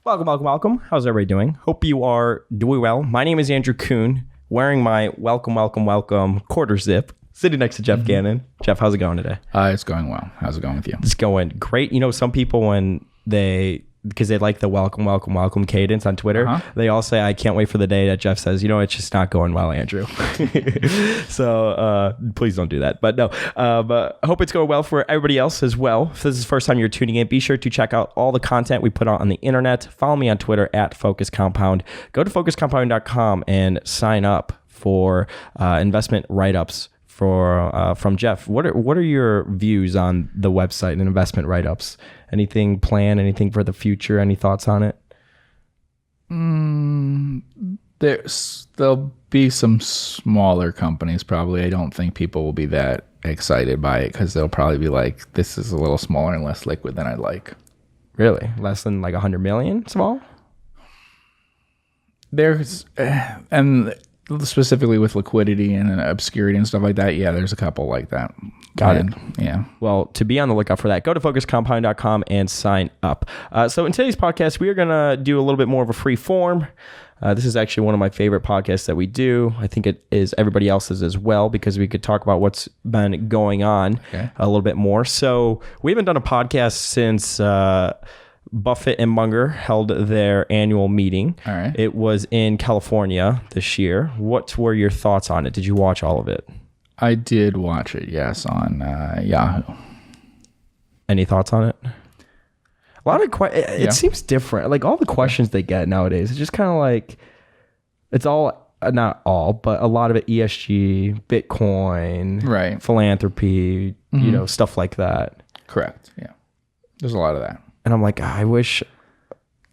Welcome. How's everybody doing? Hope you are doing well. My name is Andrew Kuhn, wearing my welcome quarter zip, sitting next to Geoff Gannon. Jeff, how's it going today? It's going well. How's it going with you? It's going great. You know, some people because they like the welcome cadence on Twitter, they all say, I can't wait for the day that Jeff says, it's just not going well, Andrew. So please don't do that. But no, but I hope it's going well for everybody else as well. If this is the first time you're tuning in, be sure to check out all the content we put out on the internet. Follow me on Twitter at Focus Compound. Go to focuscompound.com and sign up for investment write-ups from Jeff. What are your views on the website and investment write-ups? Anything planned? Anything for the future? Any thoughts on it? There'll be some smaller companies probably. I don't think people will be that excited by it because they'll probably be like, this is a little smaller and less liquid than I'd like. Really? Less than like 100 million small? There's and specifically with liquidity and obscurity and stuff like that, yeah, there's a couple like that. Got it. Yeah. Well, to be on the lookout for that, go to focuscompound.com and sign up. So in today's podcast, we are going to do a little bit more of a free form. This is actually one of my favorite podcasts that we do. I think it is everybody else's as well because we could talk about what's been going on a little bit more. So we haven't done a podcast since Buffett and Munger held their annual meeting. All right. It was in California this year. What were your thoughts on it? Did you watch all of it? I did watch it, yes, on Yahoo. Any thoughts on it? A lot of it seems different. Like all the questions they get nowadays, it's just kind of like it's all not all, but a lot of it ESG, Bitcoin, right, philanthropy, stuff like that. Correct. Yeah, there's a lot of that. And I'm like, I wish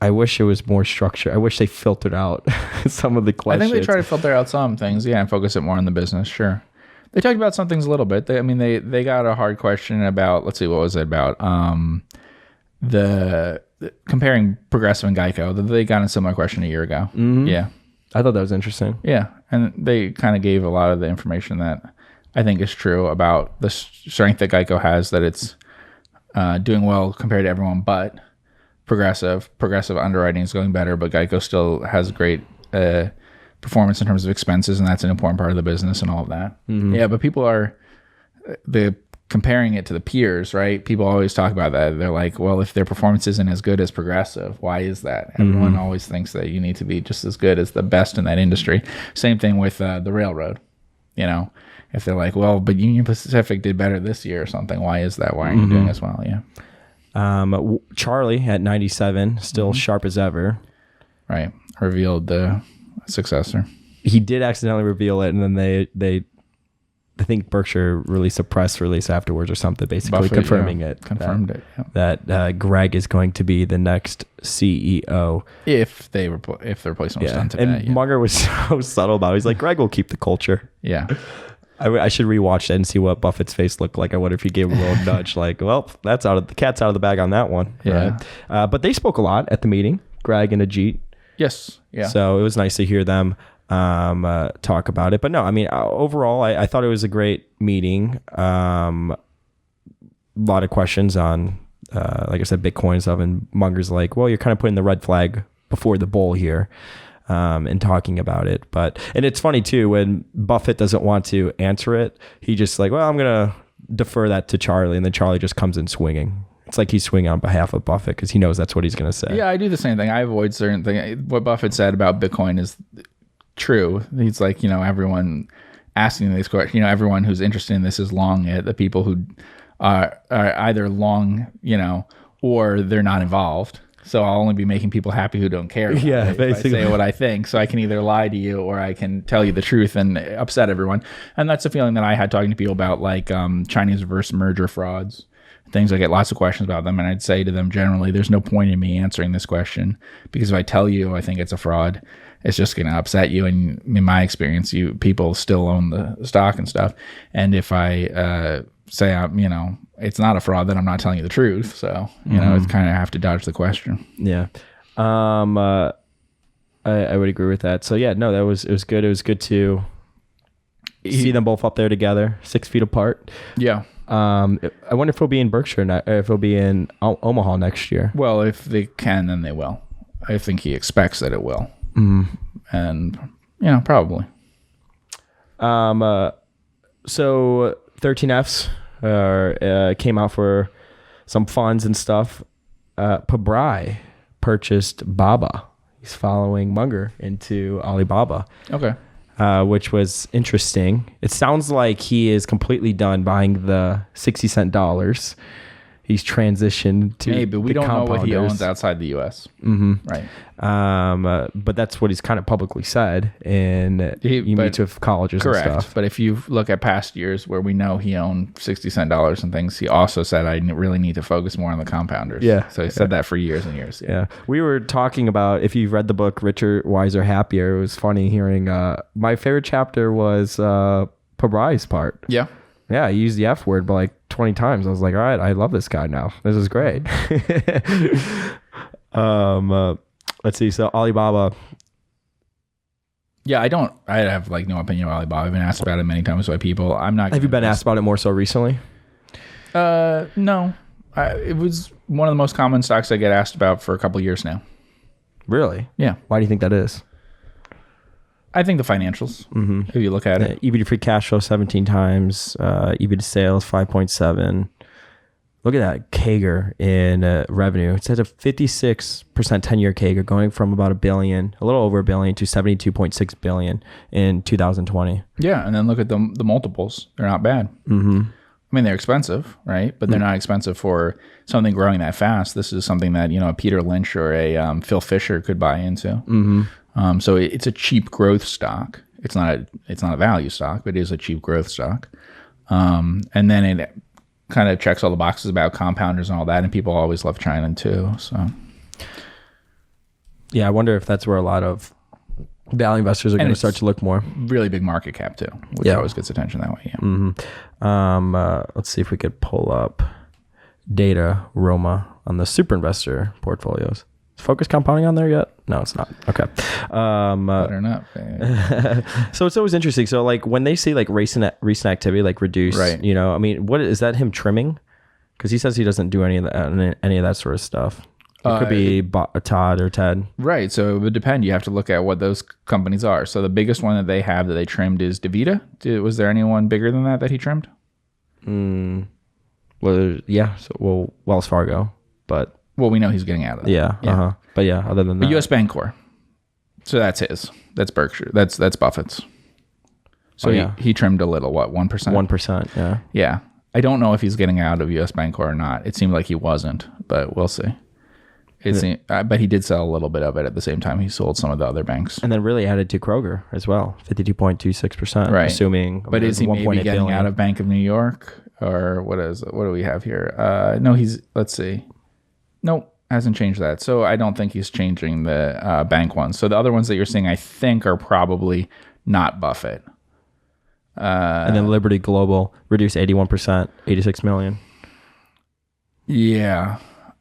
it was more structured. I wish they filtered out some of the questions. I think they try to filter out some things, and focus it more on the business. Sure. They talked about some things a little bit. They got a hard question about, let's see, what was it about? The comparing Progressive and Geico. They got a similar question a year ago. Mm-hmm. Yeah. I thought that was interesting. Yeah. And they kind of gave a lot of the information that I think is true about the strength that Geico has, that it's doing well compared to everyone but Progressive underwriting is going better, but Geico still has great performance in terms of expenses, and that's an important part of the business and all of that. Mm-hmm. Yeah, but people are comparing it to the peers, right? People always talk about that. They're like, well, if their performance isn't as good as Progressive, why is that? Everyone always thinks that you need to be just as good as the best in that industry. Same thing with the railroad. If they're like, well, but Union Pacific did better this year or something, why is that? Why aren't you doing as well? Yeah. Charlie at 97, still sharp as ever. Right. Revealed the successor. He did accidentally reveal it, and then they I think Berkshire released a press release afterwards or something, basically Buffett, confirming it. Confirmed it. Yeah. That Greg is going to be the next CEO. If the replacement was done today. And Munger was so subtle about it. He's like, Greg will keep the culture. Yeah. I should rewatch that and see what Buffett's face looked like. I wonder if he gave him a little nudge, like, well, the cat's out of the bag on that one. Yeah. Right? But they spoke a lot at the meeting, Greg and Ajit. Yes. Yeah. So it was nice to hear them talk about it. But no, I mean, overall, I thought it was a great meeting. A lot of questions on, like I said, Bitcoin stuff. And Munger's like, well, you're kind of putting the red flag before the bull here. And talking about it. And it's funny too, when Buffett doesn't want to answer it, he just like, well, I'm going to defer that to Charlie. And then Charlie just comes in swinging. It's like he's swinging on behalf of Buffett because he knows that's what he's going to say. Yeah, I do the same thing. I avoid certain things. What Buffett said about Bitcoin is true. He's like, everyone asking these questions, everyone who's interested in this is long it. The people who are either long, or they're not involved. So I'll only be making people happy who don't care. Yeah, basically. If I say what I think. So I can either lie to you or I can tell you the truth and upset everyone. And that's a feeling that I had talking to people about, like Chinese reverse merger frauds, things. I get lots of questions about them. And I'd say to them, generally, there's no point in me answering this question because if I tell you I think it's a fraud, it's just going to upset you. And in my experience, people still own the stock and stuff. And if I say, it's not a fraud, then I'm not telling you the truth. So, it's kind of have to dodge the question. Yeah. I would agree with that. So yeah, no, it was good. It was good to see them both up there together, 6 feet apart. Yeah. I wonder if it'll be in Berkshire, if it'll be in Omaha next year. Well, if they can, then they will. I think he expects that it will. Mm. And probably. So 13Fs came out for some funds and stuff. Pabrai purchased Baba. He's following Munger into Alibaba. Okay. Which was interesting. It sounds like he is completely done buying the 60-cent dollars. He's transitioned to but we don't know what he owns outside the U.S. Mm-hmm. Right. But that's what he's kind of publicly said in meets with colleges correct. and stuff. But if you look at past years where we know he owned 60-cent dollars and things, he also said, I really need to focus more on the compounders. Yeah. So he said that for years and years. Yeah. We were talking about, if you've read the book Richer, Wiser, Happier, it was funny hearing, my favorite chapter was Pabrai's part. Yeah. Yeah, I used the F word, but like 20 times. I was like, all right, I love this guy now. This is great. Let's see. So Alibaba. Yeah, I have like no opinion about Alibaba. I've been asked about it many times by people. I'm not. Have you been asked about it more so recently? No. It was one of the most common stocks I get asked about for a couple of years now. Really? Yeah. Why do you think that is? I think the financials, if you look at it. EV to free cash flow 17 times, EV to sales 5.7. Look at that CAGR in revenue. It says a 56% 10-year CAGR going from about a little over $1 billion to $72.6 billion in 2020. Yeah, and then look at the multiples. They're not bad. Mm-hmm. I mean, they're expensive, right? But they're not expensive for something growing that fast. This is something that, a Peter Lynch or a Phil Fisher could buy into. Mm-hmm. So it's a cheap growth stock. It's not a value stock, but it is a cheap growth stock. And then it kind of checks all the boxes about compounders and all that. And people always love China too. So yeah, I wonder if that's where a lot of value investors are going to start to look more. Really big market cap too, which always gets attention that way. Yeah. Mm-hmm. Let's see if we could pull up data Roma on the super investor portfolios. Is focus compounding on there yet? No, it's not. Okay. Better not. So it's always interesting. So like when they say like recent activity, like reduce, right. I mean, what is that him trimming? Because he says he doesn't do any of that sort of stuff. It could be Todd or Ted. Right. So it would depend. You have to look at what those companies are. So the biggest one that they have that they trimmed is DaVita. Was there anyone bigger than that he trimmed? Well, yeah. So, Wells Fargo, but. Well, we know he's getting out of that. Yeah. Uh-huh. But yeah, other than that. US Bancorp. So that's his. That's Berkshire. That's Buffett's. So he trimmed a little, what, 1%? 1%, yeah. Yeah. I don't know if he's getting out of US Bancorp or not. It seemed like he wasn't, but we'll see. But he did sell a little bit of it at the same time he sold some of the other banks. And then really added to Kroger as well, 52.26%. Right. Assuming. But is he maybe getting out of Bank of New York? Or what do we have here? No, let's see. Nope, hasn't changed that. So I don't think he's changing the bank ones. So the other ones that you're seeing, I think, are probably not Buffett. And then Liberty Global reduced 81%, 86 million. Yeah.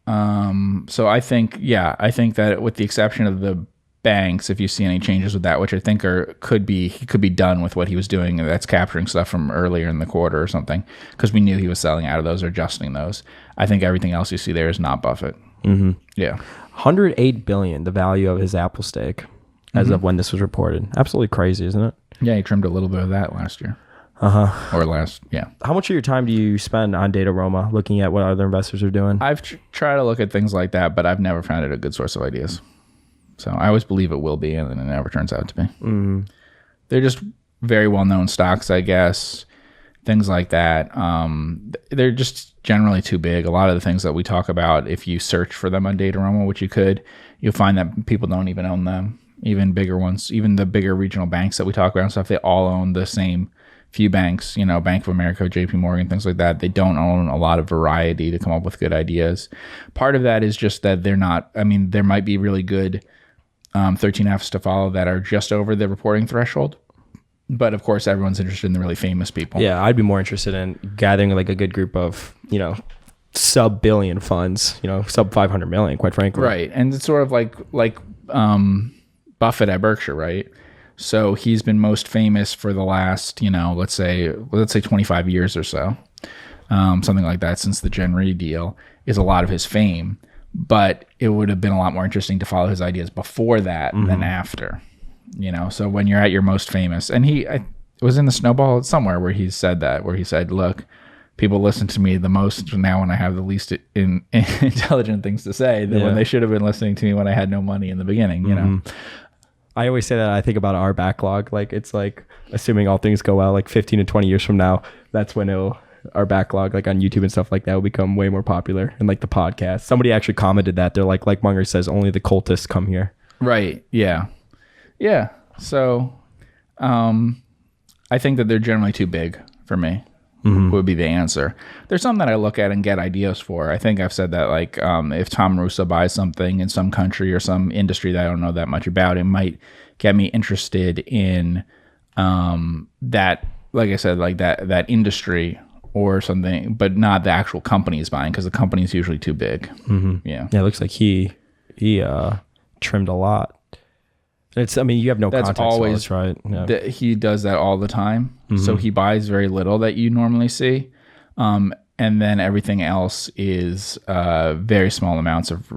So I think that with the exception of the banks, if you see any changes with that, which I think could be done with what he was doing, that's capturing stuff from earlier in the quarter or something, because we knew he was selling out of those or adjusting those. I think everything else you see there is not Buffett. Mm-hmm. Yeah. 108 billion, the value of his Apple stake as of when this was reported. Absolutely crazy, isn't it? Yeah, he trimmed a little bit of that last year. Yeah. How much of your time do you spend on Data Roma, looking at what other investors are doing? I've tried to look at things like that, but I've never found it a good source of ideas. So I always believe it will be, and then it never turns out to be. Mm-hmm. They're just very well-known stocks, I guess. Things like that. They're just generally too big. A lot of the things that we talk about, if you search for them on Dataroma, which you could, you'll find that people don't even own them. Even bigger ones, even the bigger regional banks that we talk about and stuff, they all own the same few banks, Bank of America, JP Morgan, things like that. They don't own a lot of variety to come up with good ideas. Part of that is just that they're not, there might be really good 13Fs to follow that are just over the reporting threshold. But of course, everyone's interested in the really famous people. Yeah, I'd be more interested in gathering like a good group of, sub billion funds, sub 500 million, quite frankly. Right. And it's sort of like Buffett at Berkshire, right? So he's been most famous for the last, let's say 25 years or so. Something like that, since the Gen Re deal is a lot of his fame. but it would have been a lot more interesting to follow his ideas before that than after, so when you're at your most famous, and it was in the Snowball somewhere where he said that, where he said, look, people listen to me the most now when I have the least intelligent things to say than when they should have been listening to me when I had no money in the beginning, I always say that. I think about our backlog. Like, it's like, assuming all things go well, like 15 to 20 years from now, that's when our backlog, like on YouTube and stuff like that, will become way more popular. And like the podcast, somebody actually commented that. They're like Munger says, only the cultists come here. Right. Yeah. Yeah. So, I think that they're generally too big for me. Would be the answer. There's some that I look at and get ideas for. I think I've said that, like, if Tom Russo buys something in some country or some industry that I don't know that much about, it might get me interested in that, like I said, like that industry or something, but not the actual company he's buying, because the company is usually too big. Yeah. It looks like he trimmed a lot. You have no context. Always right. Yeah. He does that all the time. So he buys very little that you normally see. And then everything else is very small amounts of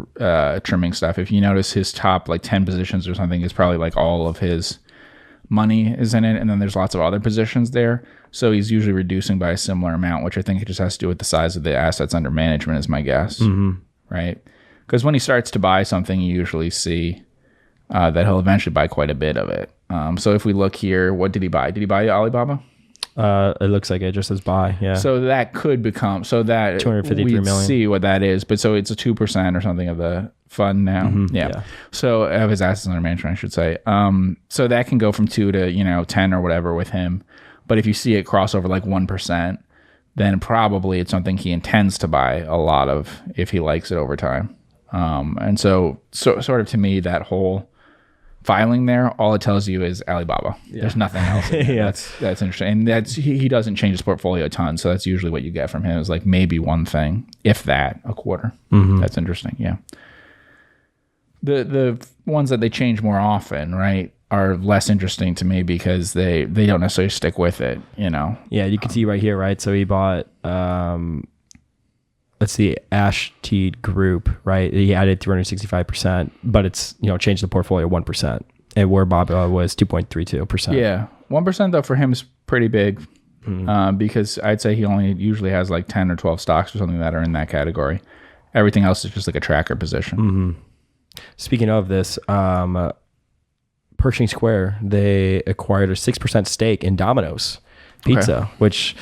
trimming stuff. If you notice, his top like 10 positions or something is probably like all of his money is in it. And then there's lots of other positions there. So he's usually reducing by a similar amount, which I think it just has to do with the size of the assets under management is my guess. Right? Because when he starts to buy something, you usually see that he'll eventually buy quite a bit of it. So if we look here, what did he buy? Did he buy Alibaba? It looks like it just says buy. Yeah. So that could become, so that 253 million. See what that is. But so it's a 2% or something of the fund now. Yeah. So of his assets under management, I should say. So that can go from 2 to 10 or whatever with him. But if you see it cross over like 1%, then probably it's something he intends to buy a lot of if he likes it over time. And so sort of to me, that whole filing there, all it tells you is Alibaba. There's nothing else. That's interesting. And he doesn't change his portfolio a ton, so that's usually what you get from him is like maybe one thing, if that, a quarter. That's interesting. Yeah. The ones that they change more often, right, are less interesting to me because they don't necessarily stick with it. Yeah, you can see right here, right? So he bought let's see, Ashted Group, right? He added 365%, but it's, changed the portfolio 1%. And where Bob was 2.32%. Yeah. 1% though for him is pretty big because I'd say he only usually has like 10 or 12 stocks or something that are in that category. Everything else is just like a tracker position. Speaking of this, Pershing Square, they acquired a 6% stake in Domino's Pizza, which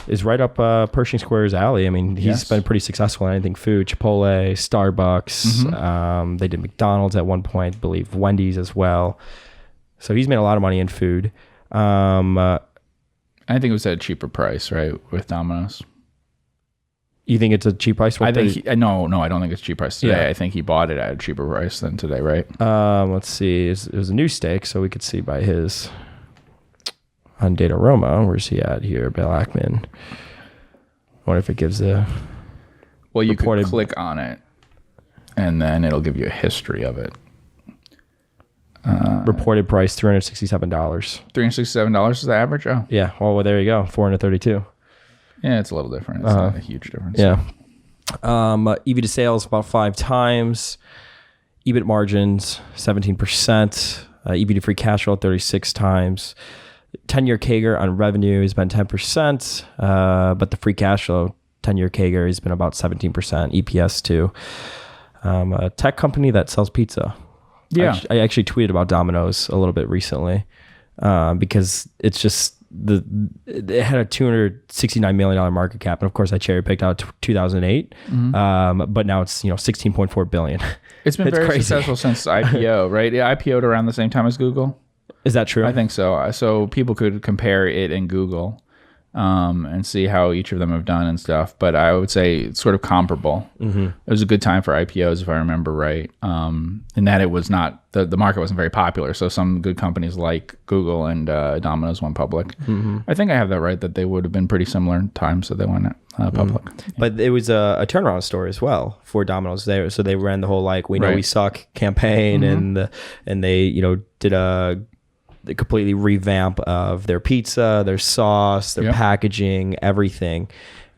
is right up Pershing Square's alley. I mean, he's been pretty successful in anything food. Chipotle, Starbucks. They did McDonald's at one point, I believe Wendy's as well. So he's made a lot of money in food. I think it was at a cheaper price, right, with Domino's. You think it's a cheap price? I think no, I don't think it's a cheap price today. I think he bought it at a cheaper price than today, right? Let's see. It was a new stake, so we could see by his on Dataroma. Where's he at here? Bill Ackman. I wonder if it gives a you could click on it and then it'll give you a history of it. Reported price $367. $367 is the average? Oh. Yeah. Well, there you go. 432. Yeah, it's a little different. It's not a huge difference. Yeah. EV to sales about 5 times. EBIT margins 17%. EV to free cash flow 36 times. 10-year CAGR on revenue has been 10%, but the free cash flow 10-year CAGR has been about 17%. EPS too. A tech company that sells pizza. Yeah, I actually tweeted about Domino's a little bit recently because it's just it had a $269 million market cap, and of course I cherry picked out 2008, but now it's $16.4 billion. It's been very successful since IPO, right? It IPO'd around the same time as Google. Is that true? I think so. So people could compare it and Google and see how each of them have done and stuff. But I would say it's sort of comparable. It was a good time for IPOs, if I remember right. In that it was not, the market wasn't very popular. So some good companies like Google and Domino's went public. I think I have that right, that they would have been pretty similar times that they went public. But it was a turnaround story as well for Domino's. So they ran the whole we know we suck campaign and they did a the completely revamp of their pizza, their sauce, their packaging, everything.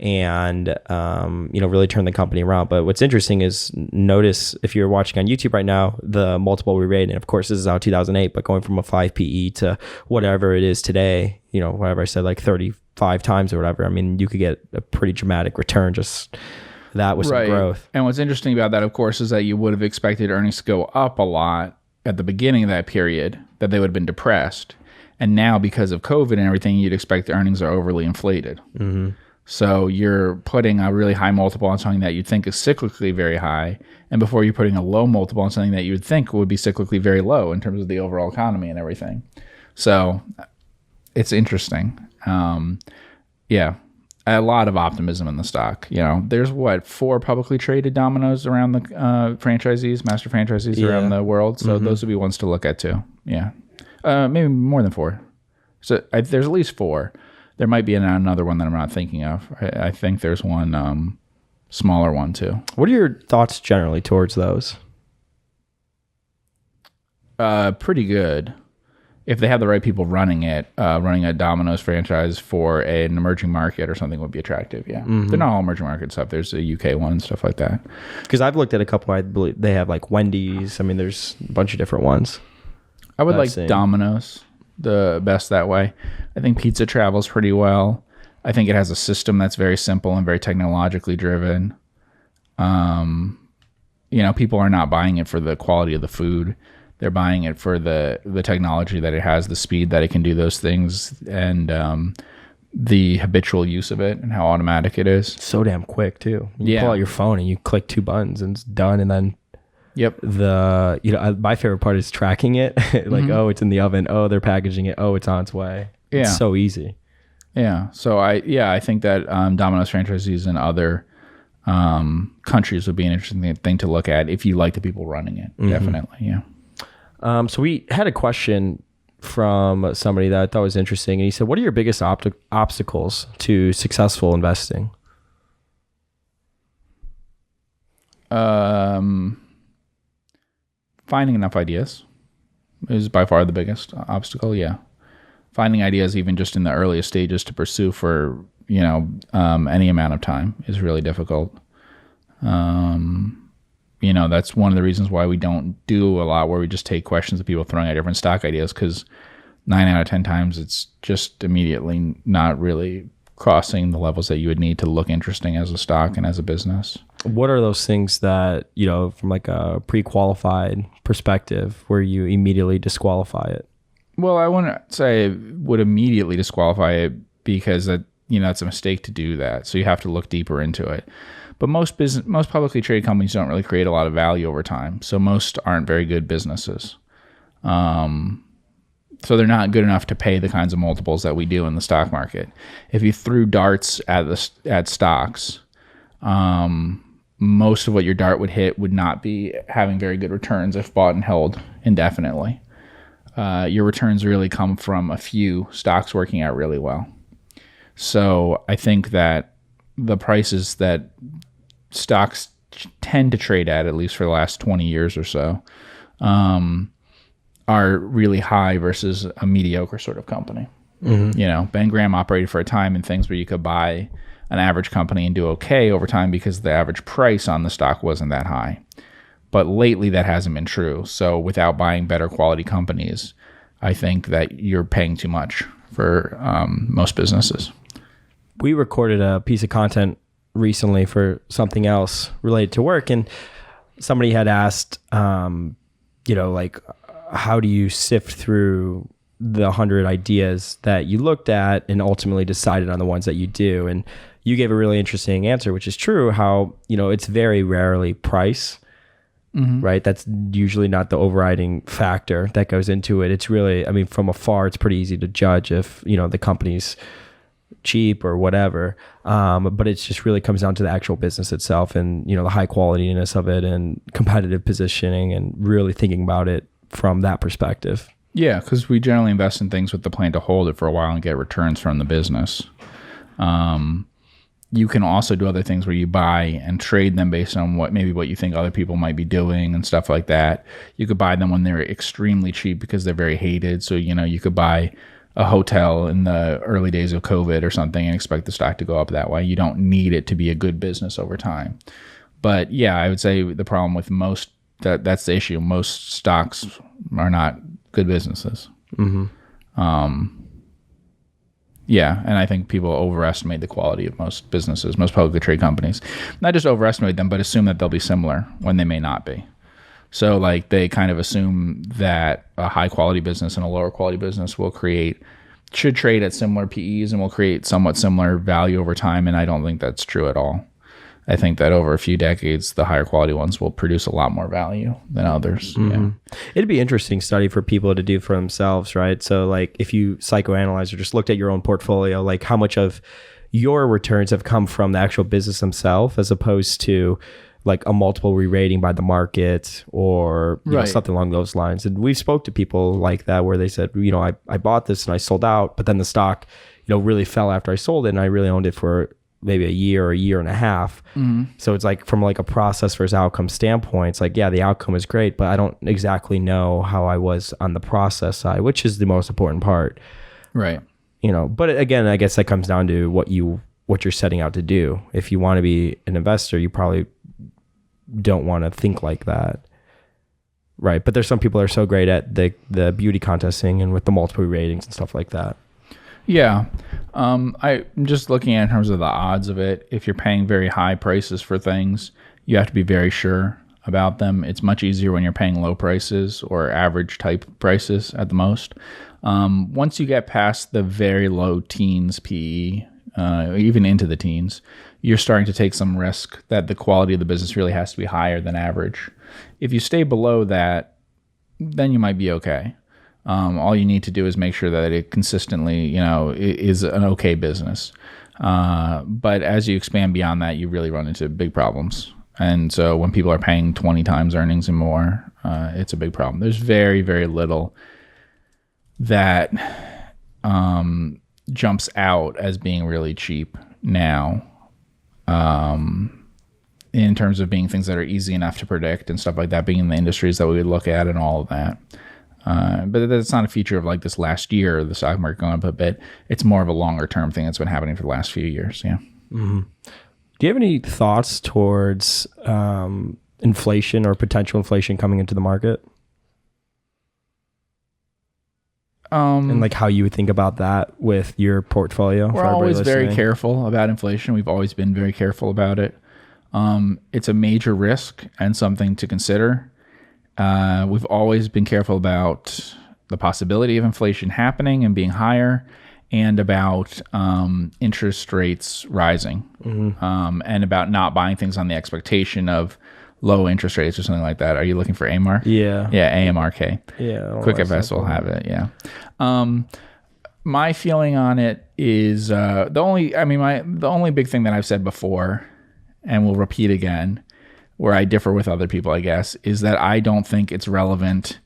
And, really turn the company around. But what's interesting is notice if you're watching on YouTube right now, the multiple we rated, and of course this is out 2008, but going from a 5 PE to whatever it is today, whatever I said, like 35 times or whatever. I mean, you could get a pretty dramatic return just that with some growth. And what's interesting about that, of course, is that you would have expected earnings to go up a lot at the beginning of that period, that they would have been depressed. And now because of COVID and everything, you'd expect the earnings are overly inflated. Mm-hmm. So you're putting a really high multiple on something that you'd think is cyclically very high, and before you're putting a low multiple on something that you would think would be cyclically very low in terms of the overall economy and everything. So it's interesting. A lot of optimism in the stock. There's 4 publicly traded Dominos around the master franchisees around the world. So those would be ones to look at too. Yeah, maybe more than 4. So there's at least 4. There might be another one that I'm not thinking of. I think there's one smaller one too. What are your thoughts generally towards those? Pretty good. If they have the right people running it, running a Domino's franchise for an emerging market or something would be attractive. Yeah, they're not all emerging market stuff. There's a UK one and stuff like that. Because I've looked at a couple. I believe they have like Wendy's. I mean, there's a bunch of different ones. I would like Domino's the best that way. I think pizza travels pretty well. I think it has a system that's very simple and very technologically driven. People are not buying it for the quality of the food. They're buying it for the technology that it has, the speed that it can do those things, and the habitual use of it and how automatic it is. So damn quick too. You pull out your phone and you click 2 buttons and it's done. And then my favorite part is tracking it. Like, oh, it's in the oven. Oh, they're packaging it. Oh, it's on its way. Yeah. It's so easy. Yeah. So I think that Domino's franchisees in other countries would be an interesting thing to look at if you like the people running it. Definitely. Yeah. So we had a question from somebody that I thought was interesting. And he said, what are your biggest obstacles to successful investing? Finding enough ideas is by far the biggest obstacle. Yeah. Finding ideas even just in the earliest stages to pursue for, any amount of time is really difficult. That's one of the reasons why we don't do a lot where we just take questions of people throwing out different stock ideas, because 9 out of 10 times it's just immediately not really crossing the levels that you would need to look interesting as a stock and as a business. What are those things that, from like a pre-qualified perspective where you immediately disqualify it? Well, I wouldn't say would immediately disqualify it, because it's a mistake to do that. So you have to look deeper into it. But most publicly traded companies don't really create a lot of value over time. So most aren't very good businesses. So they're not good enough to pay the kinds of multiples that we do in the stock market. If you threw darts at stocks, most of what your dart would hit would not be having very good returns if bought and held indefinitely. Your returns really come from a few stocks working out really well. So I think that the prices that stocks tend to trade at least for the last 20 years or so, are really high versus a mediocre sort of company. Ben Graham operated for a time in things where you could buy an average company and do okay over time because the average price on the stock wasn't that high. But lately that hasn't been true. So without buying better quality companies, I think that you're paying too much for most businesses. We recorded a piece of content recently for something else related to work, and somebody had asked, how do you sift through the 100 ideas that you looked at and ultimately decided on the ones that you do? And you gave a really interesting answer, which is true, how, it's very rarely price, right? That's usually not the overriding factor that goes into it. It's really, from afar, it's pretty easy to judge if, the company's cheap or whatever. But it just really comes down to the actual business itself and, the high qualityness of it and competitive positioning and really thinking about it from that perspective. Yeah, because we generally invest in things with the plan to hold it for a while and get returns from the business. you can also do other things where you buy and trade them based on what you think other people might be doing and stuff like that. You could buy them when they're extremely cheap because they're very hated. So, you could buy a hotel in the early days of COVID or something and expect the stock to go up that way. You don't need it to be a good business over time. But yeah, I would say the problem with that's the issue. Most stocks are not good businesses. Mm-hmm. Yeah, and I think people overestimate the quality of most businesses, most publicly traded companies. Not just overestimate them, but assume that they'll be similar when they may not be. So like they kind of assume that a high quality business and a lower quality business should trade at similar PEs and will create somewhat similar value over time, and I don't think that's true at all. I think that over a few decades, the higher quality ones will produce a lot more value than others. Mm-hmm. Yeah. It'd be an interesting study for people to do for themselves, right? So like if you psychoanalyze or just looked at your own portfolio, like how much of your returns have come from the actual business themselves as opposed to like a multiple re-rating by the market or something along those lines. And we've spoke to people like that where they said, I bought this and I sold out, but then the stock, really fell after I sold it and I really owned it for maybe a year or a year and a half. Mm-hmm. So it's like from like a process versus outcome standpoint, it's like, yeah, the outcome is great, but I don't exactly know how I was on the process side, which is the most important part. Right. But again, I guess that comes down to what you're setting out to do. If you want to be an investor, you probably don't want to think like that. Right. But there's some people that are so great at the beauty contesting and with the multiple ratings and stuff like that. Yeah. I'm just looking at in terms of the odds of it. If you're paying very high prices for things, you have to be very sure about them. It's much easier when you're paying low prices or average type prices at the most. Once you get past the very low teens PE, even into the teens, you're starting to take some risk that the quality of the business really has to be higher than average. If you stay below that, then you might be okay. All you need to do is make sure that it consistently, is an okay business. But as you expand beyond that, you really run into big problems. And so when people are paying 20 times earnings and more, it's a big problem. There's very, very little that jumps out as being really cheap now, in terms of being things that are easy enough to predict and stuff like that, being in the industries that we would look at and all of that. But that's not a feature of like this last year, the stock market going up a bit. It's more of a longer term thing that's been happening for the last few years. Yeah. Mm-hmm. Do you have any thoughts towards inflation or potential inflation coming into the market? And like how you would think about that with your portfolio? We're always very careful about inflation. We've always been very careful about it. It's a major risk and something to consider. We've always been careful about the possibility of inflation happening and being higher, and about interest rates rising, and about not buying things on the expectation of low interest rates or something like that. Are you looking for AMARK? Yeah. Yeah, AMRK. Yeah. Quick FS will have it, yeah. My feeling on it is the only big thing that I've said before, and will repeat again, where I differ with other people, I guess, is that I don't think it's relevant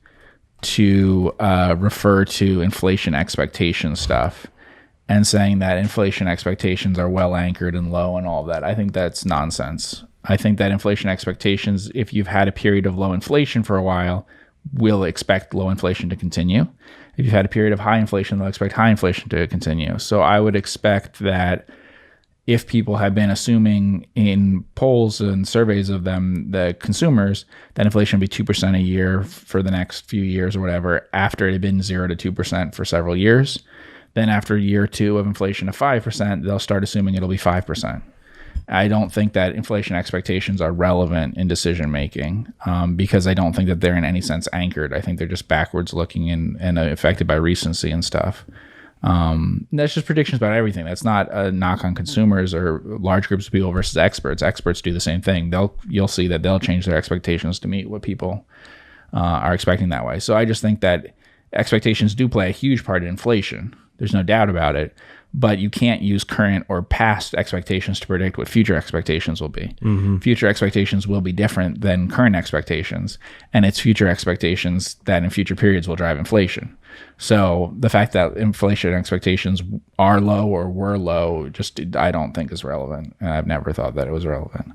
to refer to inflation expectation stuff and saying that inflation expectations are well anchored and low and all of that. I think that's nonsense. I think that inflation expectations, if you've had a period of low inflation for a while, will expect low inflation to continue. If you've had a period of high inflation, they'll expect high inflation to continue. So I would expect that if people have been assuming in polls and surveys of them, the consumers, that inflation would be 2% a year for the next few years or whatever, after it had been 0 to 2% for several years, then after year 2 of inflation of 5%, they'll start assuming it'll be 5%. I don't think that inflation expectations are relevant in decision making, because I don't think that they're in any sense anchored. I think they're just backwards looking and affected by recency and stuff. That's just predictions about everything. That's not a knock on consumers or large groups of people versus experts. Experts do the same thing. You'll see that they'll change their expectations to meet what people are expecting that way. So I just think that expectations do play a huge part in inflation. There's no doubt about it. But you can't use current or past expectations to predict what future expectations will be. Future expectations will be different than current expectations, and it's future expectations that in future periods will drive inflation. So the fact that inflation expectations are low or were low, I don't think is relevant. And I've never thought that it was relevant.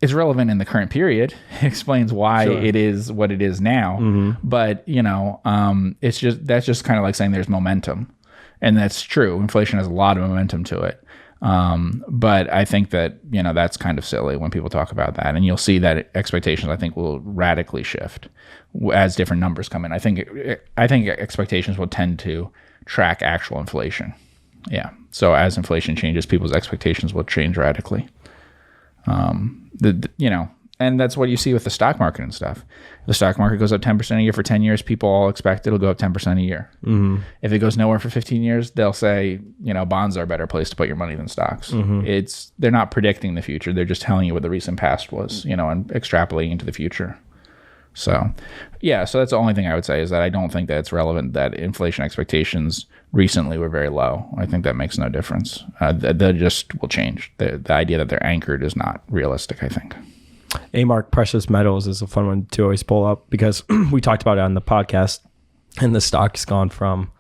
It's relevant in the current period. It explains why it is what it is now. But that's just kind of like saying there's momentum. And that's true. Inflation has a lot of momentum to it. But I think that, that's kind of silly when people talk about that. And you'll see that expectations, I think, will radically shift as different numbers come in. I think expectations will tend to track actual inflation. Yeah. So as inflation changes, people's expectations will change radically. And that's what you see with the stock market and stuff. The stock market goes up 10% a year for 10 years. People all expect it'll go up 10% a year. If it goes nowhere for 15 years, they'll say, bonds are a better place to put your money than stocks. They're not predicting the future. They're just telling you what the recent past was, and extrapolating into the future. So, so that's the only thing I would say is that I don't think that it's relevant that inflation expectations recently were very low. I think that makes no difference. They just will change. The idea that they're anchored is not realistic, I think. A-Mark Precious Metals is a fun one to always pull up because we talked about it on the podcast, and the stock's gone from,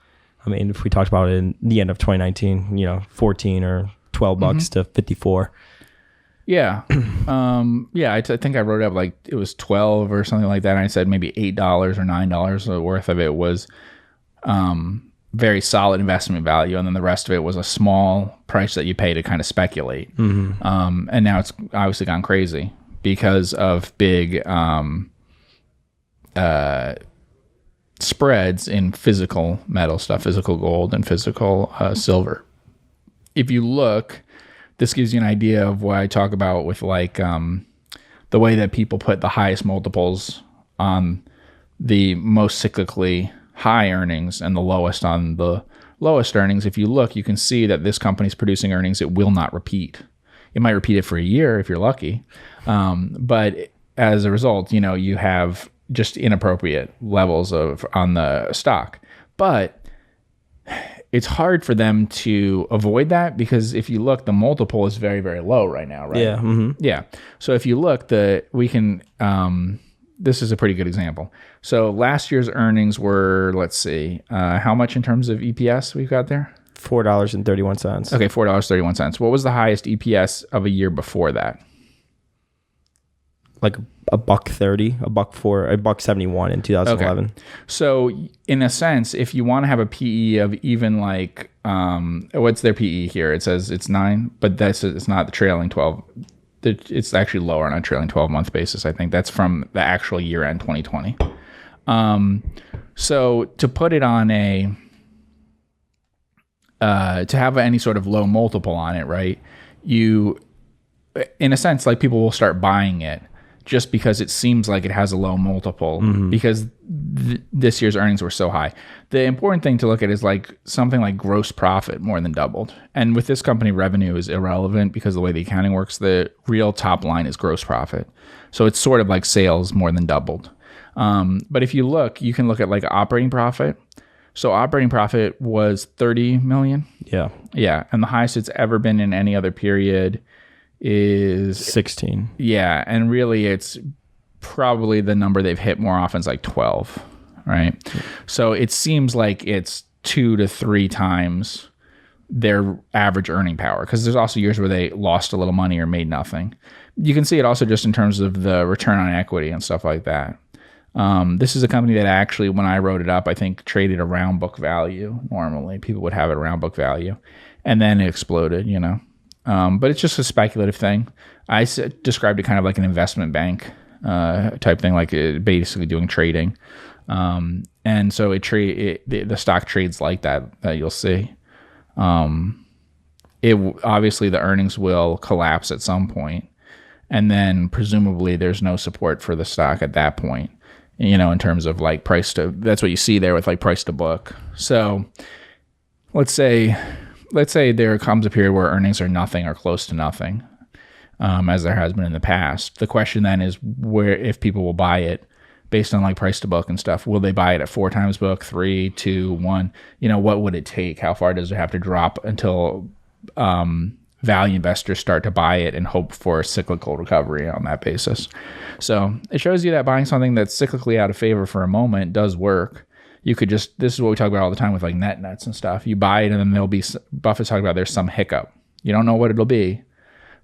if we talked about it in the end of 2019, 14 or 12 bucks to 54. Yeah. I think I wrote up like it was 12 or something like that. And I said maybe $8 or $9 worth of it was very solid investment value. And then the rest of it was a small price that you pay to kind of speculate. And now it's obviously gone crazy because of big spreads in physical metal stuff, physical gold and physical silver. If you look, this gives you an idea of what I talk about with like the way that people put the highest multiples on the most cyclically high earnings and the lowest on the lowest earnings. If you look, you can see that this company's producing earnings it will not repeat. It might repeat it for a year if you're lucky. But as a result, you have just inappropriate levels on the stock. But it's hard for them to avoid that because if you look, the multiple is very, very low right now, right? Yeah. Yeah. So if you look, this is a pretty good example. So last year's earnings were, let's see, how much in terms of EPS we've got there? $4.31. Okay, $4.31. What was the highest EPS of a year before that? Like $1.30, $1.71 in 2011. Okay. So in a sense, if you want to have a PE of even like, what's their PE here? It says it's 9, but it's not the trailing 12. It's actually lower on a trailing 12-month basis. I think that's from the actual year-end 2020. So to put it on to have any sort of low multiple on it, right? You, in a sense, like people will start buying it just because it seems like it has a low multiple because this year's earnings were so high. The important thing to look at is like something like gross profit more than doubled. And with this company, revenue is irrelevant because the way the accounting works, the real top line is gross profit. So it's sort of like sales more than doubled. But if you look, you can look at like operating profit. So operating profit was 30 million. Yeah. Yeah. And the highest it's ever been in any other period is 16. Yeah. And really it's probably the number they've hit more often is like 12, right? Yeah. So it seems like it's 2 to 3 times their average earning power because there's also years where they lost a little money or made nothing. You can see it also just in terms of the return on equity and stuff like that. This is a company that actually, when I wrote it up, I think traded around book value. Normally, people would have it around book value, and then it exploded. But it's just a speculative thing. I described it kind of like an investment bank type thing, like basically doing trading. And so the stock trades like that you'll see. Obviously the earnings will collapse at some point, and then presumably there's no support for the stock at that point. In terms of like price to, that's what you see there with like price to book. So let's say there comes a period where earnings are nothing or close to nothing, as there has been in the past. The question then is if people will buy it based on like price to book and stuff. Will they buy it at 4 times book, 3, 2, 1? What would it take? How far does it have to drop until value investors start to buy it and hope for a cyclical recovery on that basis? So it shows you that buying something that's cyclically out of favor for a moment does work. You could this is what we talk about all the time with like net nets and stuff. You buy it and then Buffett's talking about there's some hiccup. You don't know what it'll be,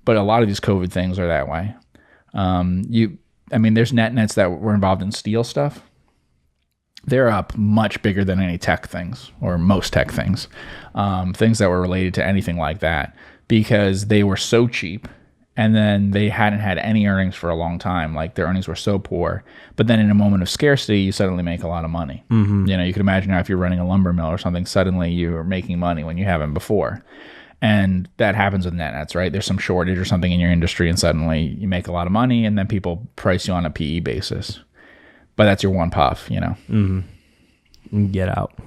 but a lot of these COVID things are that way. There's net nets that were involved in steel stuff. They're up much bigger than any tech things or most tech things, things that were related to anything like that, because they were so cheap and then they hadn't had any earnings for a long time. Like their earnings were so poor, but then in a moment of scarcity, you suddenly make a lot of money. Mm-hmm. You could imagine now if you're running a lumber mill or something, suddenly you're making money when you haven't before. And that happens with net nets, right? There's some shortage or something in your industry and suddenly you make a lot of money and then people price you on a PE basis. But that's your one puff, Mm-hmm. Get out.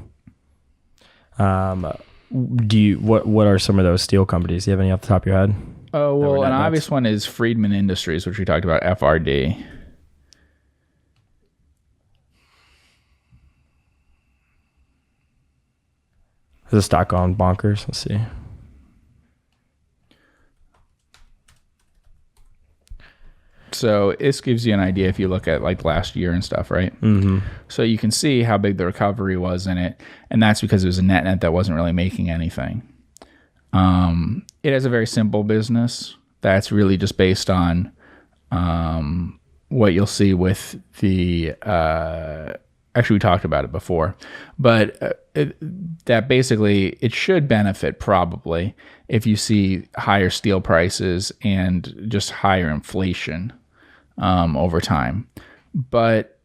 What are some of those steel companies? Do you have any off the top of your head? Oh, well, an obvious one is Friedman Industries, which we talked about, FRD. Is the stock gone bonkers? Let's see. So this gives you an idea if you look at like last year and stuff, right? Mm-hmm. So you can see how big the recovery was in it, and that's because it was a net that wasn't really making anything. It has a very simple business that's really just based on what you'll see with the actually we talked about it before, but that basically it should benefit probably if you see higher steel prices and just higher inflation over time. But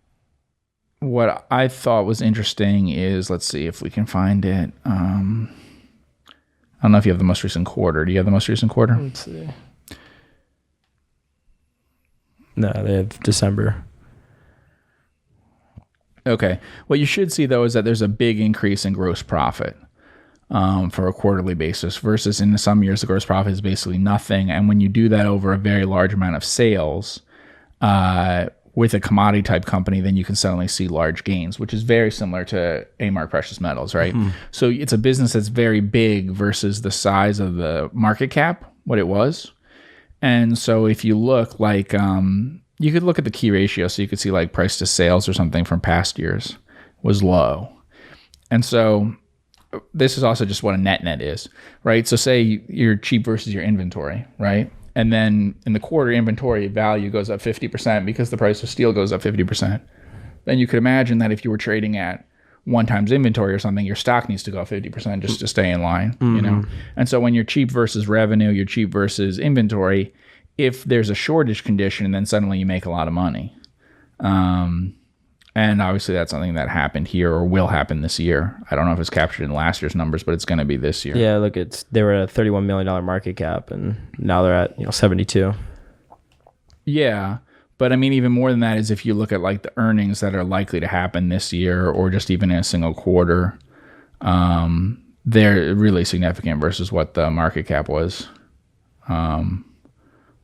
what I thought was interesting is, let's see if we can find it. I don't know if you have the most recent quarter. Do you have the most recent quarter? Let's see. No, they have December. Okay. What you should see, though, is that there's a big increase in gross profit for a quarterly basis versus in some years the gross profit is basically nothing. And when you do that over a very large amount of sales with a commodity type company, then you can suddenly see large gains, which is very similar to A-Mark Precious Metals, right? Mm-hmm. So it's a business that's very big versus the size of the market cap, what it was. And so if you look like, you could look at the key ratio, so you could see like price to sales or something from past years was low. And so this is also just what a net is, right? So say you're cheap versus your inventory, right? And then in the quarter, inventory value goes up 50% because the price of steel goes up 50%. Then you could imagine that if you were trading at 1 times inventory or something, your stock needs to go up 50% just to stay in line, Mm-hmm. And so when you're cheap versus revenue, you're cheap versus inventory, if there's a shortage condition, then suddenly you make a lot of money. And obviously that's something that happened here or will happen this year. I don't know if it's captured in last year's numbers, but it's going to be this year. Yeah, look, they were at a $31 million market cap, and now they're at 72. Yeah, but I mean, even more than that is if you look at like the earnings that are likely to happen this year or just even in a single quarter, they're really significant versus what the market cap was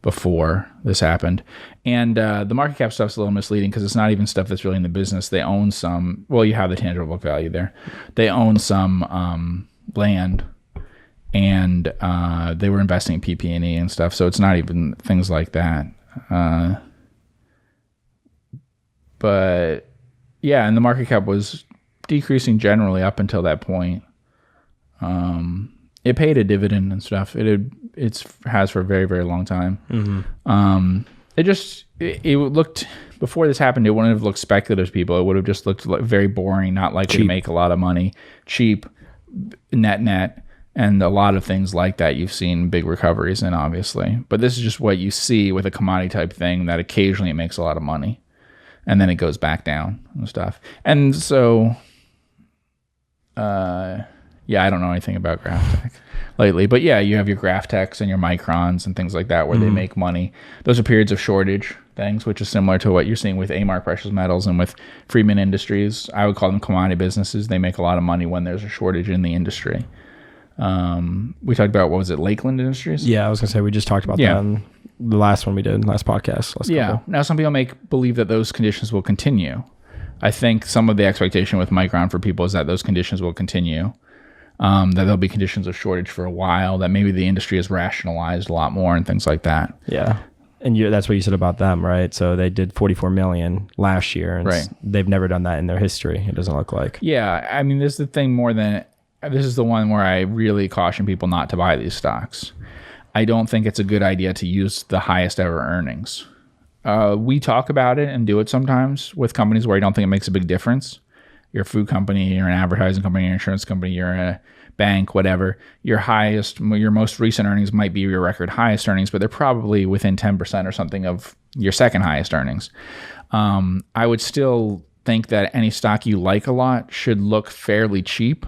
before this happened. And the market cap stuff's a little misleading because it's not even stuff that's really in the business. They own some, well, you have the tangible book value there. They own some land, and they were investing in PP&E and stuff. So it's not even things like that. But yeah, and the market cap was decreasing generally up until that point. It paid a dividend and stuff. It has for a very, very long time. Mm-hmm. It looked, before this happened, it wouldn't have looked speculative to people. It would have just looked like very boring, not likely to make a lot of money, cheap, net, and a lot of things like that you've seen big recoveries in, obviously. But this is just what you see with a commodity type thing that occasionally it makes a lot of money, and then it goes back down and stuff. And so, yeah, I don't know anything about GrafTech lately, but yeah, you have your GrafTechs and your Microns and things like that where they make money. Those are periods of shortage things, which is similar to what you're seeing with A-Mark Precious Metals and with Friedman Industries. I would call them commodity businesses. They make a lot of money when there's a shortage in the industry. We talked about, what was it, Lakeland Industries? Yeah, I was going to say, we just talked about that. the last one we did, last podcast. Couple. Now, some people believe that those conditions will continue. I think some of the expectation with Micron for people is that those conditions will continue, that there'll be conditions of shortage for a while, that maybe the industry is rationalized a lot more and things like that. Yeah. And that's what you said about them, right? So they did 44 million last year, and they've never done that in their history, it doesn't look like. Yeah. I mean, this is the thing this is the one where I really caution people not to buy these stocks. I don't think it's a good idea to use the highest ever earnings. We talk about it and do it sometimes with companies where I don't think it makes a big difference. You're a food company, you're an advertising company, you're an insurance company, you're a bank, whatever. Your most recent earnings might be your record highest earnings, but they're probably within 10% or something of your second highest earnings. I would still think that any stock you like a lot should look fairly cheap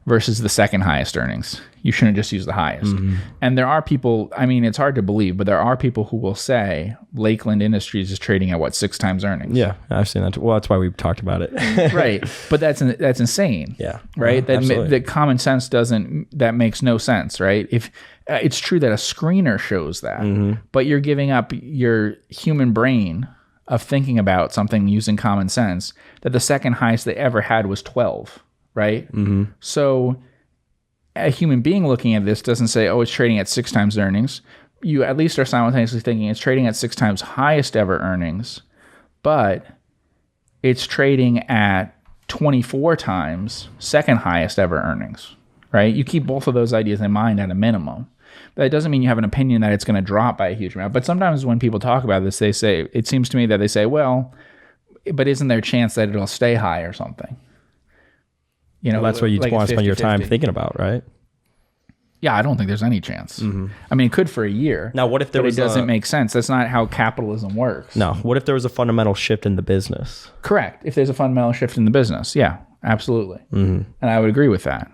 versus the second highest earnings. You shouldn't just use the highest. Mm-hmm. And there are people, I mean, it's hard to believe, but there are people who will say Lakeland Industries is trading at 6 times earnings. Yeah, I've seen that. Well, that's why we've talked about it. Right. But that's insane. Yeah. Right? That common sense that makes no sense, right? If it's true that a screener shows that, but you're giving up your human brain of thinking about something using common sense, that the second highest they ever had was 12, right? Mm-hmm. So a human being looking at this doesn't say, oh, it's trading at 6 times earnings. You at least are simultaneously thinking it's trading at 6 times highest ever earnings, but it's trading at 24 times second highest ever earnings, right? You keep both of those ideas in mind at a minimum. That doesn't mean you have an opinion that it's going to drop by a huge amount. But sometimes when people talk about this, it seems to me that they say, well, but isn't there a chance that it'll stay high or something? You know, that's what you want to spend your time thinking about, right? Yeah, I don't think there's any chance. Mm-hmm. I mean, it could for a year. Now, what if it doesn't make sense? That's not how capitalism works. No. What if there was a fundamental shift in the business? Correct. If there's a fundamental shift in the business, yeah, absolutely. Mm-hmm. And I would agree with that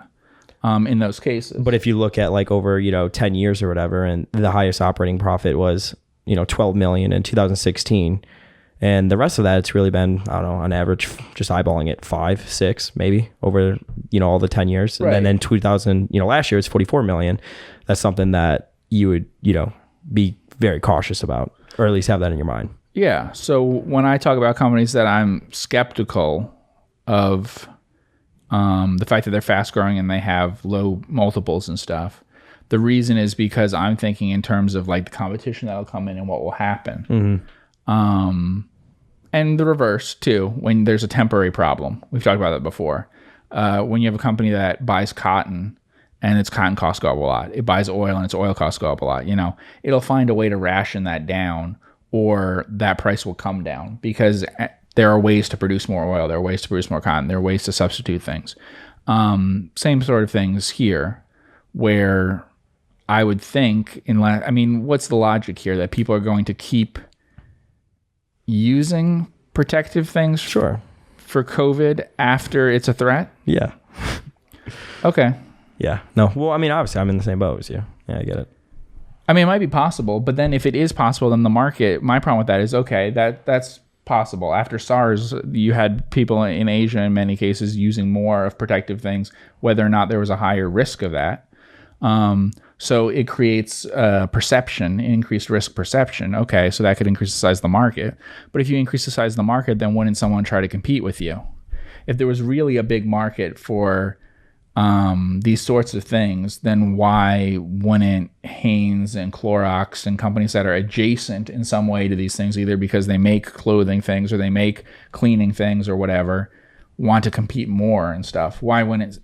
in those cases. But if you look at over 10 years or whatever, and the highest operating profit was 12 million in 2016. And the rest of that, it's really been, I don't know, on average, just eyeballing it 5, 6, maybe over, all the 10 years. Right. And then in 2000, last year it's 44 million. That's something that you would, be very cautious about, or at least have that in your mind. Yeah. So when I talk about companies that I'm skeptical of the fact that they're fast growing and they have low multiples and stuff, the reason is because I'm thinking in terms of the competition that'll come in and what will happen. Mm-hmm. And the reverse too, when there's a temporary problem. We've talked about that before. When you have a company that buys cotton and its cotton costs go up a lot, it buys oil and its oil costs go up a lot, it'll find a way to ration that down, or that price will come down because there are ways to produce more oil, there are ways to produce more cotton, there are ways to substitute things. Same sort of things here, where I would think, what's the logic here? That people are going to keep using protective things for COVID after it's a threat? Yeah. Okay. Yeah. No. Well, obviously I'm in the same boat as you. Yeah, I get it. It might be possible, but then if it is possible, then the market, my problem with that is, okay, that's possible. After SARS, you had people in Asia in many cases using more of protective things, whether or not there was a higher risk of that. So it creates perception, increased risk perception. Okay, so that could increase the size of the market. But if you increase the size of the market, then wouldn't someone try to compete with you? If there was really a big market for these sorts of things, then why wouldn't Hanes and Clorox and companies that are adjacent in some way to these things, either because they make clothing things or they make cleaning things or whatever, want to compete more and stuff? Why wouldn't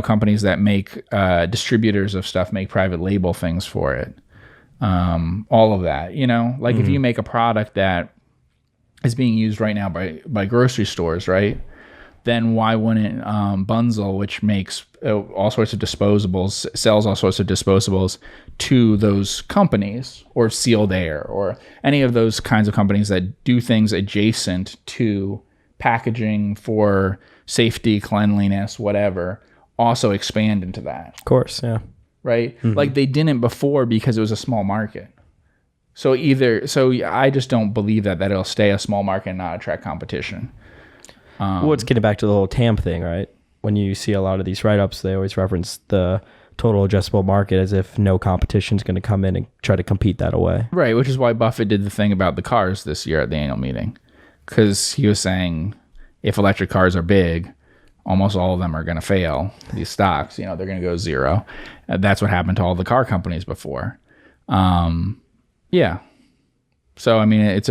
companies that make distributors of stuff make private label things for it? All of that, if you make a product that is being used right now by grocery stores, right? Then why wouldn't Bunzl, which makes all sorts of disposables, sells all sorts of disposables to those companies, or Sealed Air, or any of those kinds of companies that do things adjacent to packaging for safety, cleanliness, whatever, also expand into that? Of course, yeah. Right? Mm-hmm. They didn't before because it was a small market. So I just don't believe that it'll stay a small market and not attract competition. Well, it's getting back to the whole TAM thing, right? When you see a lot of these write-ups, they always reference the total addressable market, as if no competition is going to come in and try to compete that away. Right, which is why Buffett did the thing about the cars this year at the annual meeting, because he was saying if electric cars are big, almost all of them are going to fail. These stocks, they're going to go zero. That's what happened to all the car companies before. Yeah. So I mean,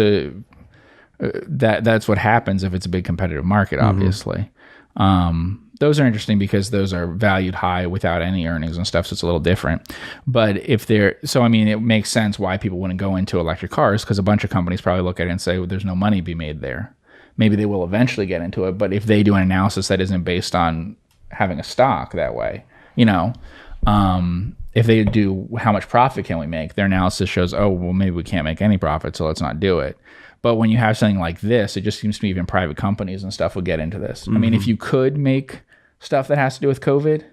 that's what happens if it's a big competitive market. Obviously, those are interesting because those are valued high without any earnings and stuff. So it's a little different. But it makes sense why people wouldn't go into electric cars, because a bunch of companies probably look at it and say, well, there's no money to be made there. Maybe they will eventually get into it, but if they do an analysis that isn't based on having a stock that way, if they do how much profit can we make, their analysis shows, oh, well, maybe we can't make any profit, so let's not do it. But when you have something like this, it just seems to me even private companies and stuff would get into this. I mean, if you could make stuff that has to do with COVID,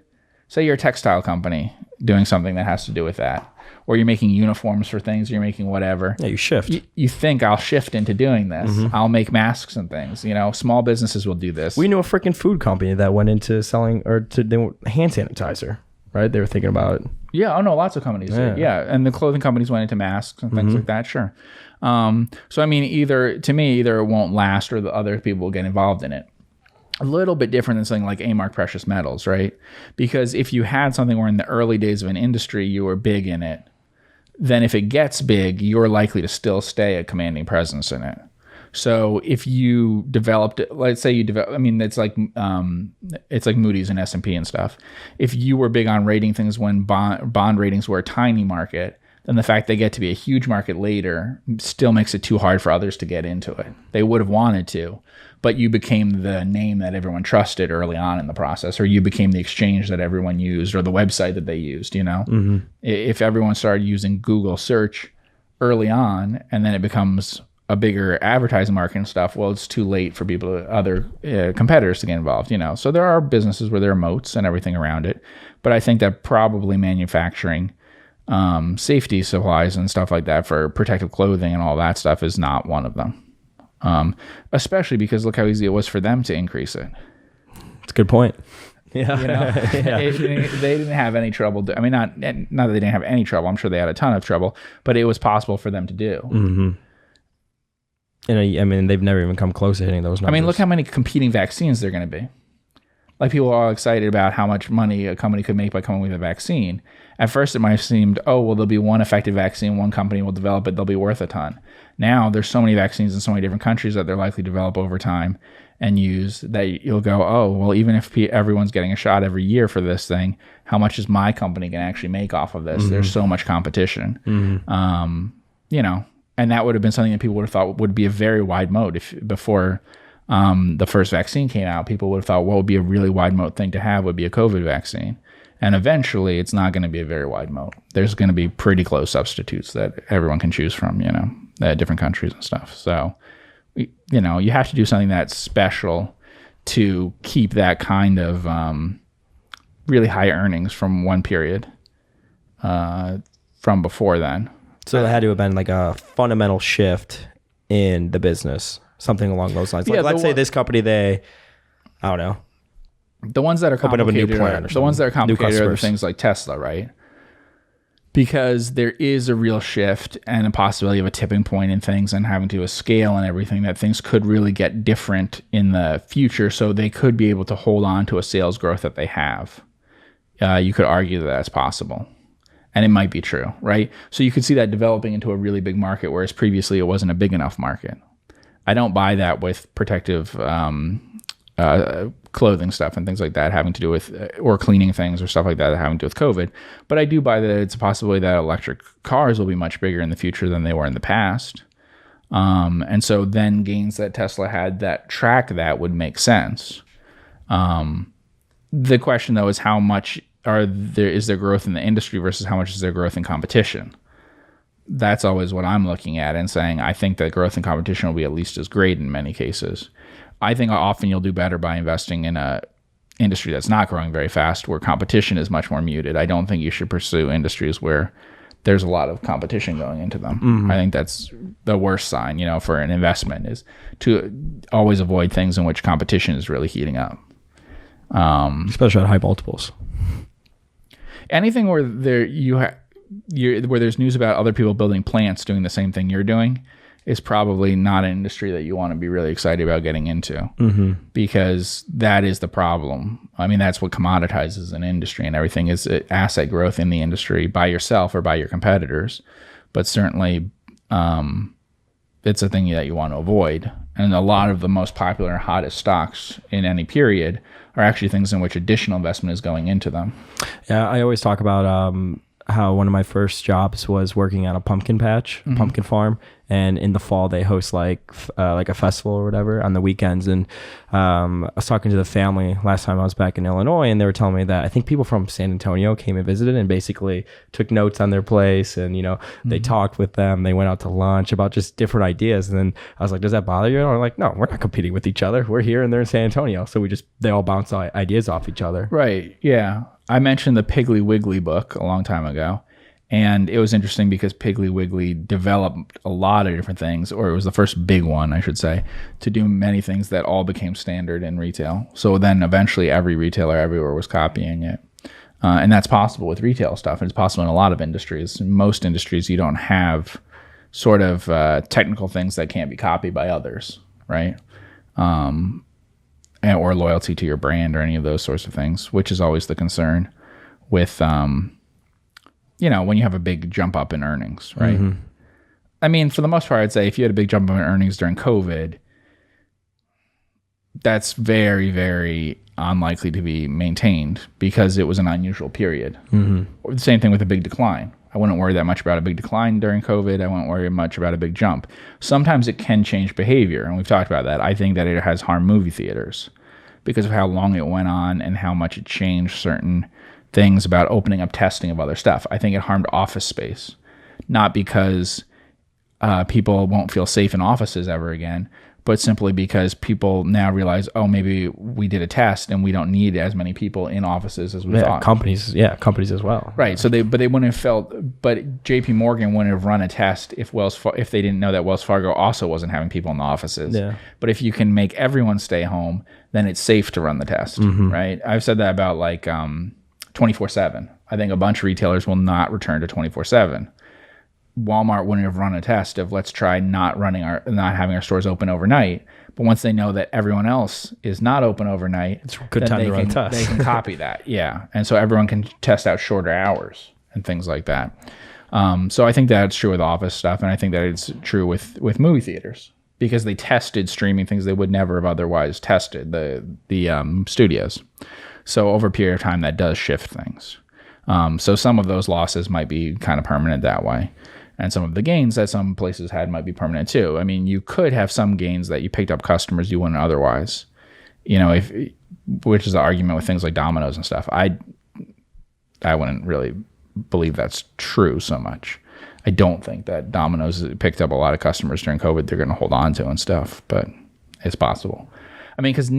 say you're a textile company doing something that has to do with that, or you're making uniforms for things, you're making whatever. Yeah, you shift. You think I'll shift into doing this. I'll make masks and things. Small businesses will do this. We knew a freaking food company that went into selling hand sanitizer, right? They were thinking about it. Yeah, oh no, lots of companies did. Yeah, and the clothing companies went into masks and things like that, sure. So I mean, either it won't last or the other people will get involved in it. A little bit different than something like A-Mark Precious Metals, right? Because if you had something where in the early days of an industry you were big in it, then if it gets big, you're likely to still stay a commanding presence in it. So if you developed, let's say it's like Moody's and S&P and stuff. If you were big on rating things when bond ratings were a tiny market, then the fact they get to be a huge market later still makes it too hard for others to get into it. They would have wanted to, but you became the name that everyone trusted early on in the process, or you became the exchange that everyone used, or the website that they used, If everyone started using Google search early on, and then it becomes a bigger advertising market and stuff, well, it's too late for other competitors to get involved, So there are businesses where there are moats and everything around it, but I think that probably manufacturing safety supplies and stuff like that for protective clothing and all that stuff is not one of them. Especially because look how easy it was for them to increase it. It's a good point. Yeah. They didn't have any trouble. Not that they didn't have any trouble. I'm sure they had a ton of trouble, but it was possible for them to do. Mm-hmm. And they've never even come close to hitting those numbers. Look how many competing vaccines there are going to be. Like, people are all excited about how much money a company could make by coming with a vaccine. At first, it might have seemed, oh, well, there'll be one effective vaccine, one company will develop it, they'll be worth a ton. Now, there's so many vaccines in so many different countries that they're likely to develop over time and use that you'll go, oh, well, even if everyone's getting a shot every year for this thing, how much is my company going to actually make off of this? There's so much competition. And that would have been something that people would have thought would be a very wide moat before the first vaccine came out. People would have thought what would be a really wide moat thing to have would be a COVID vaccine. And eventually, it's not going to be a very wide moat. There's going to be pretty close substitutes that everyone can choose from, different countries and stuff. So, you have to do something that's special to keep that kind of really high earnings from one period from before then. So there had to have been like a fundamental shift in the business, something along those lines. Like, let's say this company, I don't know. The ones that are complicated, open up a new plant or the ones that are complicated are the customers. things like Tesla, right? Because there is a real shift and a possibility of a tipping point in things and having to do a scale and everything, that things could really get different in the future. So they could be able to hold on to a sales growth that they have. You could argue that that's possible. And it might be true, right? So you could see that developing into a really big market, whereas previously it wasn't a big enough market. I don't buy that with protective clothing stuff and things like that having to do with, or cleaning things or stuff like that having to do with COVID. But I do buy that it's a possibility that electric cars will be much bigger in the future than they were in the past. And so then gains that Tesla had that track that would make sense. The question though is how much is there growth in the industry versus how much is there growth in competition? That's always what I'm looking at and saying, I think that growth in competition will be at least as great in many cases. I think often you'll do better by investing in a industry that's not growing very fast, where competition is much more muted. I don't think you should pursue industries where there's a lot of competition going into them. I think that's the worst sign, for an investment, is to always avoid things in which competition is really heating up. Especially at high multiples. anything where where there's news about other people building plants doing the same thing you're doing is probably not an industry that you want to be really excited about getting into, because that is the problem. I mean, that's what commoditizes an industry, and everything is asset growth in the industry by yourself or by your competitors. But certainly, it's a thing that you want to avoid. And a lot of the most popular and hottest stocks in any period are actually things in which additional investment is going into them. Yeah, I always talk about how one of my first jobs was working at a pumpkin patch, pumpkin farm, and in the fall they host like a festival or whatever on the weekends. And I was talking to the family last time I was back in Illinois, and they were telling me that I think people from San Antonio came and visited and basically took notes on their place, and they talked with them. They went out to lunch about just different ideas. And then I was like, "Does that bother you?" And they're like, "No, we're not competing with each other. We're here and they're in San Antonio, so they all bounce ideas off each other." Right? Yeah. I mentioned the Piggly Wiggly book a long time ago, and it was interesting because Piggly Wiggly developed a lot of different things, or it was the first big one, I should say, to do many things that all became standard in retail. So then eventually every retailer everywhere was copying it. And that's possible with retail stuff, and it's possible in a lot of industries. In most industries, you don't have sort of technical things that can't be copied by others, right? Or loyalty to your brand or any of those sorts of things, which is always the concern with, when you have a big jump up in earnings, right? I mean, for the most part, I'd say if you had a big jump up in earnings during COVID, that's very, very unlikely to be maintained because it was an unusual period. Or the same thing with a big decline. I wouldn't worry that much about a big decline during COVID. I wouldn't worry much about a big jump. Sometimes it can change behavior, and we've talked about that. I think that it has harmed movie theaters because of how long it went on and how much it changed certain things about opening up testing of other stuff. I think it harmed office space, not because people won't feel safe in offices ever again, but simply because people now realize, oh, maybe we did a test and we don't need as many people in offices as we thought. Companies as well. Right. So they wouldn't have felt, but JP Morgan wouldn't have run a test if they didn't know that Wells Fargo also wasn't having people in the offices. Yeah. But if you can make everyone stay home, then it's safe to run the test, right? I've said that about like 24/7. I think a bunch of retailers will not return to 24/7. Walmart wouldn't have run a test of let's try not having our stores open overnight. But once they know that everyone else is not open overnight, it's a good time to run tests. They can copy that. Yeah. And so everyone can test out shorter hours and things like that. So I think that's true with office stuff. And I think that it's true with movie theaters because they tested streaming things they would never have otherwise tested, the studios. So over a period of time, that does shift things. So some of those losses might be kind of permanent that way. And some of the gains that some places had might be permanent too. I mean, you could have some gains that you picked up customers you wouldn't otherwise, which is the argument with things like Dominos and stuff. I wouldn't really believe that's true so much. I don't think that Dominos picked up a lot of customers during COVID they're going to hold on to and stuff, but it's possible. I mean, because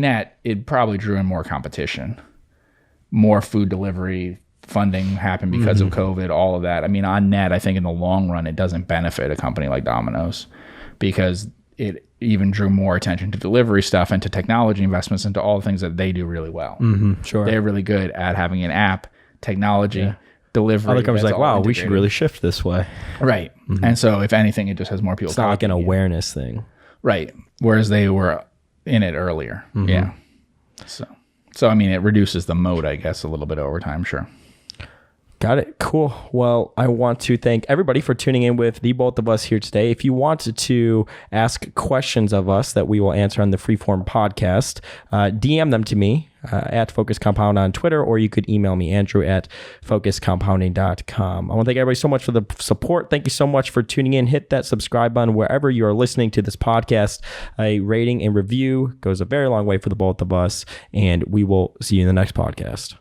it probably drew in more competition, more food delivery funding happened because of COVID, all of that. I mean, on net, I think in the long run, it doesn't benefit a company like Domino's because it even drew more attention to delivery stuff and to technology investments and to all the things that they do really well. Sure. They're really good at having an app, technology, delivery. Other companies like, wow, we should really shift this way. Right. And so if anything, it just has more people. It's not like an awareness thing. Right. Whereas they were in it earlier. Yeah. So I mean, it reduces the moat, I guess, a little bit over time. Sure. Got it. Cool. Well, I want to thank everybody for tuning in with the both of us here today. If you wanted to ask questions of us that we will answer on the Freeform podcast, DM them to me at Focus Compound on Twitter, or you could email me, Andrew at focuscompounding.com. I want to thank everybody so much for the support. Thank you so much for tuning in. Hit that subscribe button wherever you are listening to this podcast. A rating and review goes a very long way for the both of us, and we will see you in the next podcast.